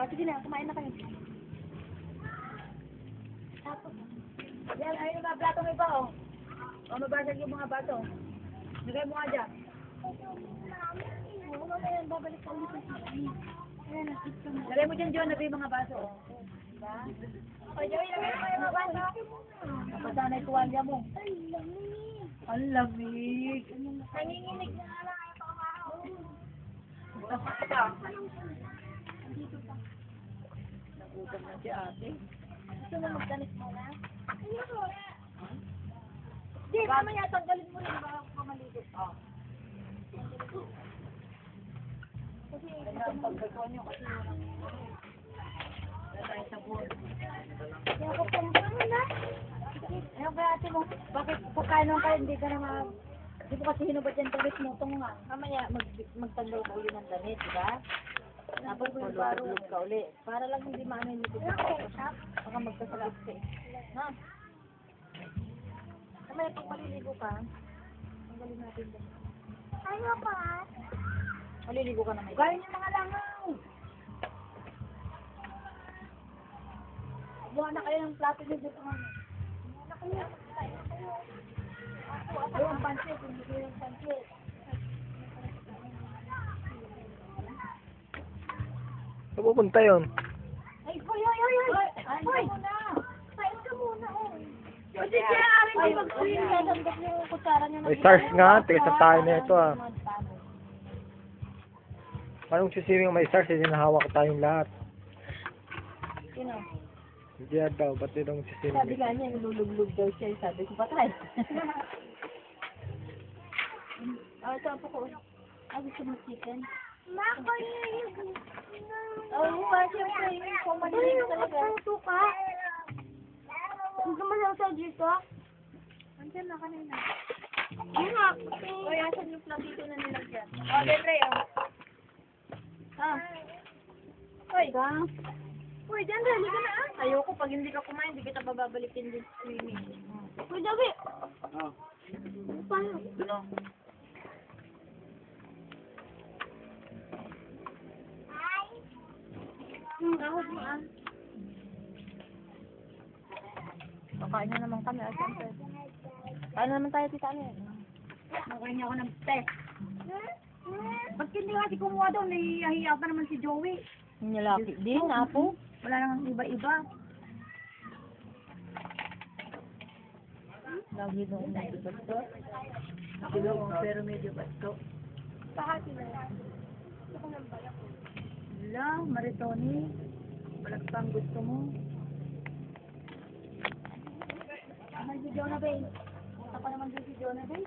Sige na, kumain na kayo. Tapos, yan, ayun yung mga platong iba, oh. O, mabasag yung mga bato. Lagay mo nga dyan. Oo, mamaya, babalik ka ulit sa sisi. Ayan, nakit ka mo. Lagay mo dyan, John, lagay yung mga baso, oh. Diba? O, Joey, lagay mo yung mga baso. Napasanay tuwalya mo. Ang lamig. Nanginginig na lang ay pakaw. Tapos ka. Andito pa. Nagutom na si ate. Gusto mo magtanis mo na? Hindi, mamaya tanggalin mo rin baka pamaligot. Kasi ang pagkakon nyo kasi tayo sa buwan. Kaya ko pang na. Ayun kaya ate mo, bakit pagkainan ka hindi ka na hindi mo kasi hinubad yung damit mo. Ito nga, mamaya magtanggal ka uli ng damit, diba? Tapos magparulog ka uli. Para lang hindi maano yung lipid ka. Baka magkasakit ka eh. Na? Mamaya pag maliligo ka, tanggalin natin dyan. Ano pa? Maliligo ka na may. Gawin yung mga langaw! Buha na kayo ng plato nyo dito nga. Ako ang pansit, hindi ko yung pansit. Saan pupunta yun? Ay, hoy! Hoy! Kain ka muna, oh. Kasi siya, arin yung mag-uwin. Dadagdag yung kutsara niya. May stars nga, tigasap tayo na ito ah. Anong sisiwing may stars, hindi nahawak tayong lahat. Sino? Hindi yan daw, ba't itong sisiwing? Sabi nga niya, niluluglog daw siya. Sabi ko, patay. Ito po ko. Gusto mo chicken? Mako yung... Oo, siyempre yung pamaligid talaga. Ito ka? Gusto mo lang sa dito? Andiyan na kanina. Anak! Uy, asan yung platito na nilagyan? Dendre, Uy, uy, Dendre, hindi ka na Ayoko, pag hindi ka kumain, hindi kita bababalikin din swimming. Uy, Dabi! Paano? Ano? Ahod mo Kakain na naman kami, siyempre. Kain na naman tayo, tita Alin. Nakain niya ako ng test. Ba't hindi nga si kumuha daw, nahihiya pa naman si Joey. Nilaki din, apo. Wala nang iba-iba. Lagi doon medyo basto. Sila ko, pero medyo basto. Pahati na lang. Gusto ko ng balak. Wala, Maritoni. Balak pa ang gusto mo. Ay, si Jonah Bay. Punta pa naman din si Jonah Bay.